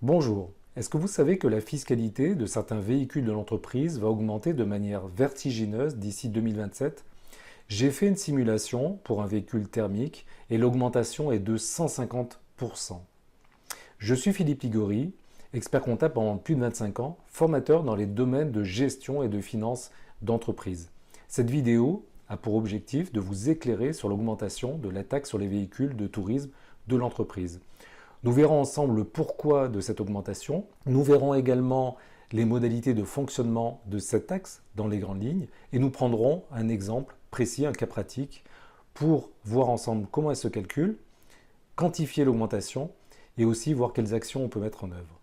Bonjour, est-ce que vous savez que la fiscalité de certains véhicules de l'entreprise va augmenter de manière vertigineuse d'ici 2027? J'ai fait une simulation pour un véhicule thermique et l'augmentation est de 150%. Je suis Philippe Ligori, expert comptable pendant plus de 25 ans, formateur dans les domaines de gestion et de finances d'entreprise. Cette vidéo a pour objectif de vous éclairer sur l'augmentation de la taxe sur les véhicules de tourisme de l'entreprise. Nous verrons ensemble le pourquoi de cette augmentation. Nous verrons également les modalités de fonctionnement de cette taxe dans les grandes lignes et nous prendrons un exemple précis, un cas pratique pour voir ensemble comment elle se calcule, quantifier l'augmentation et aussi voir quelles actions on peut mettre en œuvre.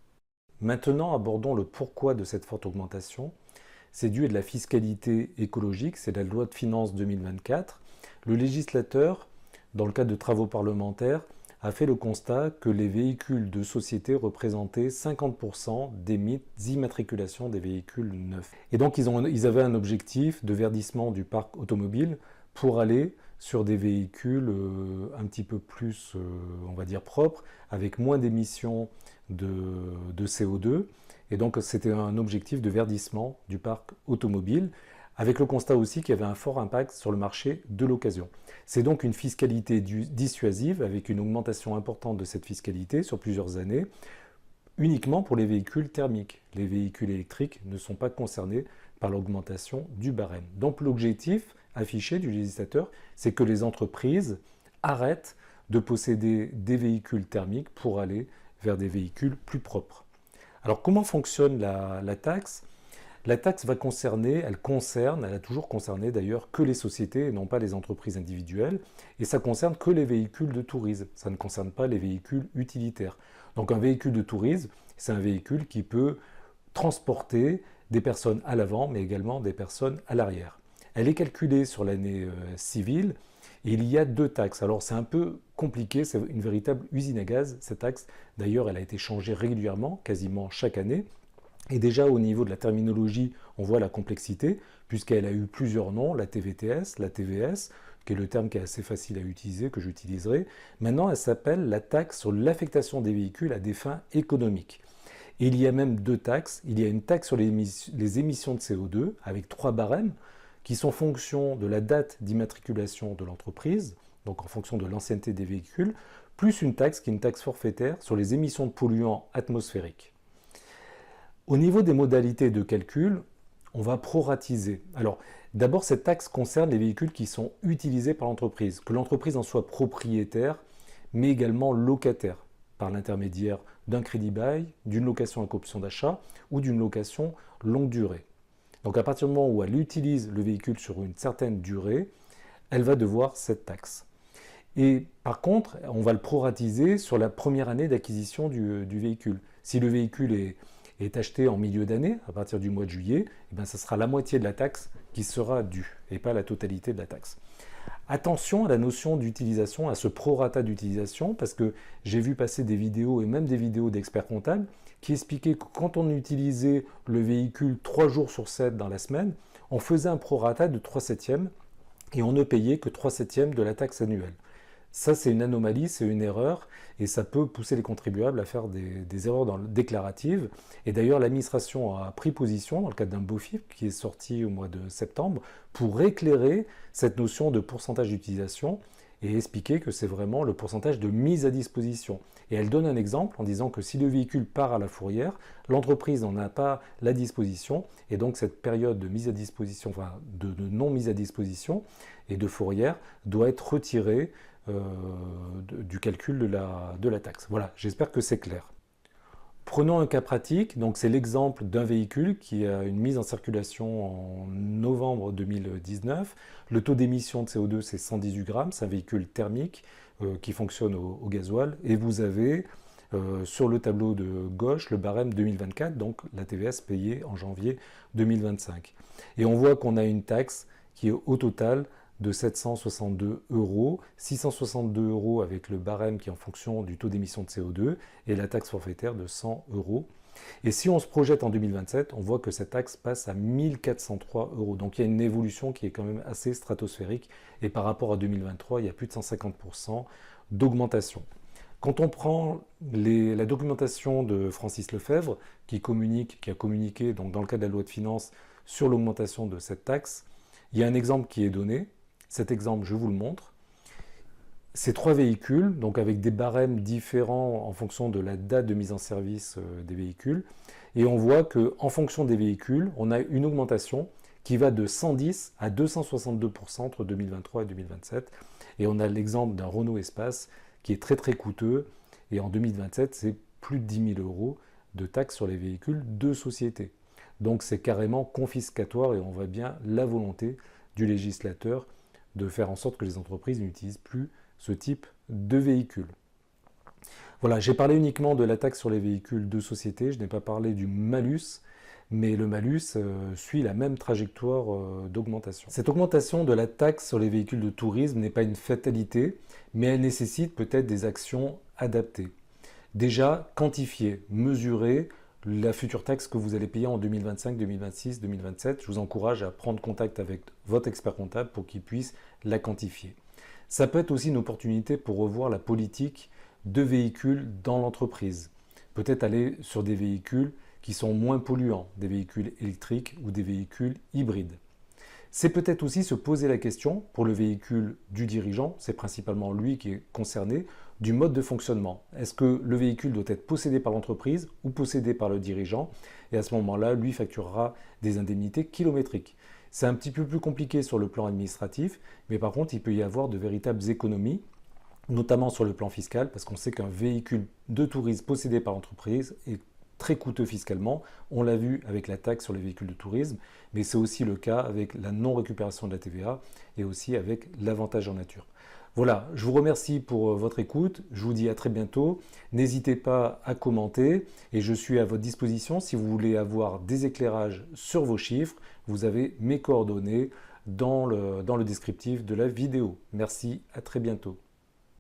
Maintenant, abordons le pourquoi de cette forte augmentation. C'est dû à de la fiscalité écologique, c'est la loi de finances 2024. Le législateur, dans le cadre de travaux parlementaires, a fait le constat que les véhicules de société représentaient 50% des immatriculations des véhicules neufs. Et donc ils avaient un objectif de verdissement du parc automobile pour aller sur des véhicules un petit peu plus, on va dire, propres, avec moins d'émissions de CO2. Et donc c'était un objectif de verdissement du parc automobile, avec le constat aussi qu'il y avait un fort impact sur le marché de l'occasion. C'est donc une fiscalité dissuasive, avec une augmentation importante de cette fiscalité sur plusieurs années, uniquement pour les véhicules thermiques. Les véhicules électriques ne sont pas concernés par l'augmentation du barème. Donc l'objectif affiché du législateur, c'est que les entreprises arrêtent de posséder des véhicules thermiques pour aller vers des véhicules plus propres. Alors comment fonctionne la taxe ? La taxe va concerner, elle a toujours concerné d'ailleurs que les sociétés et non pas les entreprises individuelles, et ça concerne que les véhicules de tourisme, ça ne concerne pas les véhicules utilitaires. Donc un véhicule de tourisme, c'est un véhicule qui peut transporter des personnes à l'avant, mais également des personnes à l'arrière. Elle est calculée sur l'année civile, et il y a deux taxes. Alors c'est un peu compliqué, c'est une véritable usine à gaz, cette taxe. D'ailleurs, elle a été changée régulièrement, quasiment chaque année. Et déjà au niveau de la terminologie, on voit la complexité, puisqu'elle a eu plusieurs noms, la TVTS, la TVS, qui est le terme qui est assez facile à utiliser, que j'utiliserai. Maintenant, elle s'appelle la taxe sur l'affectation des véhicules à des fins économiques. Et il y a même deux taxes. Il y a une taxe sur les émissions de CO2, avec 3 barèmes, qui sont en fonction de la date d'immatriculation de l'entreprise, donc en fonction de l'ancienneté des véhicules, plus une taxe qui est une taxe forfaitaire sur les émissions de polluants atmosphériques. Au niveau des modalités de calcul, on va proratiser. Alors, d'abord, cette taxe concerne les véhicules qui sont utilisés par l'entreprise, que l'entreprise en soit propriétaire, mais également locataire, par l'intermédiaire d'un crédit bail, d'une location avec option d'achat ou d'une location longue durée. Donc, à partir du moment où elle utilise le véhicule sur une certaine durée, elle va devoir cette taxe. Et par contre, on va le proratiser sur la première année d'acquisition du véhicule. Si le véhicule est acheté en milieu d'année, à partir du mois de juillet, eh bien, ça sera la moitié de la taxe qui sera due, et pas la totalité de la taxe. Attention à la notion d'utilisation, à ce prorata d'utilisation, parce que j'ai vu passer des vidéos, et même des vidéos d'experts comptables, qui expliquaient que quand on utilisait le véhicule 3 jours sur 7 dans la semaine, on faisait un prorata de 3/7, et on ne payait que 3/7 de la taxe annuelle. Ça, c'est une anomalie, c'est une erreur, et ça peut pousser les contribuables à faire des erreurs déclaratives. Et d'ailleurs, l'administration a pris position dans le cadre d'un BOFIP qui est sorti au mois de septembre pour éclairer cette notion de pourcentage d'utilisation et expliquer que c'est vraiment le pourcentage de mise à disposition. Et elle donne un exemple en disant que si le véhicule part à la fourrière, l'entreprise n'en a pas la disposition, et donc cette période de mise à disposition, enfin de non mise à disposition et de fourrière doit être retirée du calcul de la taxe. Voilà, j'espère que c'est clair. Prenons un cas pratique, donc c'est l'exemple d'un véhicule qui a une mise en circulation en novembre 2019. Le taux d'émission de CO2 c'est 118 grammes, c'est un véhicule thermique qui fonctionne au gasoil, et vous avez sur le tableau de gauche le barème 2024, donc la TVS payée en janvier 2025. Et on voit qu'on a une taxe qui est au total de 762 €, 662 € avec le barème qui est en fonction du taux d'émission de CO2 et la taxe forfaitaire de 100 €. Et si on se projette en 2027, on voit que cette taxe passe à 1403 €. Donc il y a une évolution qui est quand même assez stratosphérique, et par rapport à 2023, il y a plus de 150% d'augmentation. Quand on prend la documentation de Francis Lefebvre, qui a communiqué donc, dans le cadre de la loi de finances sur l'augmentation de cette taxe, il y a un exemple qui est donné. Cet exemple, je vous le montre. Ces 3 véhicules, donc avec des barèmes différents en fonction de la date de mise en service des véhicules, et on voit qu'en fonction des véhicules, on a une augmentation qui va de 110 à 262% entre 2023 et 2027. Et on a l'exemple d'un Renault Espace qui est très très coûteux, et en 2027, c'est plus de 10 000 euros de taxes sur les véhicules de société. Donc c'est carrément confiscatoire, et on voit bien la volonté du législateur de faire en sorte que les entreprises n'utilisent plus ce type de véhicule. Voilà, j'ai parlé uniquement de la taxe sur les véhicules de société, je n'ai pas parlé du malus, mais le malus suit la même trajectoire d'augmentation. Cette augmentation de la taxe sur les véhicules de tourisme n'est pas une fatalité, mais elle nécessite peut-être des actions adaptées. Déjà, quantifier, mesurer la future taxe que vous allez payer en 2025, 2026, 2027. Je vous encourage à prendre contact avec votre expert comptable pour qu'il puisse la quantifier. Ça peut être aussi une opportunité pour revoir la politique de véhicules dans l'entreprise. Peut-être aller sur des véhicules qui sont moins polluants, des véhicules électriques ou des véhicules hybrides. C'est peut-être aussi se poser la question, pour le véhicule du dirigeant, c'est principalement lui qui est concerné, du mode de fonctionnement. Est-ce que le véhicule doit être possédé par l'entreprise ou possédé par le dirigeant? Et à ce moment-là, lui facturera des indemnités kilométriques. C'est un petit peu plus compliqué sur le plan administratif, mais par contre, il peut y avoir de véritables économies, notamment sur le plan fiscal, parce qu'on sait qu'un véhicule de tourisme possédé par l'entreprise est très coûteux fiscalement. On l'a vu avec la taxe sur les véhicules de tourisme, mais c'est aussi le cas avec la non-récupération de la TVA et aussi avec l'avantage en nature. Voilà, je vous remercie pour votre écoute, je vous dis à très bientôt. N'hésitez pas à commenter et je suis à votre disposition si vous voulez avoir des éclairages sur vos chiffres. Vous avez mes coordonnées dans le descriptif de la vidéo. Merci, à très bientôt.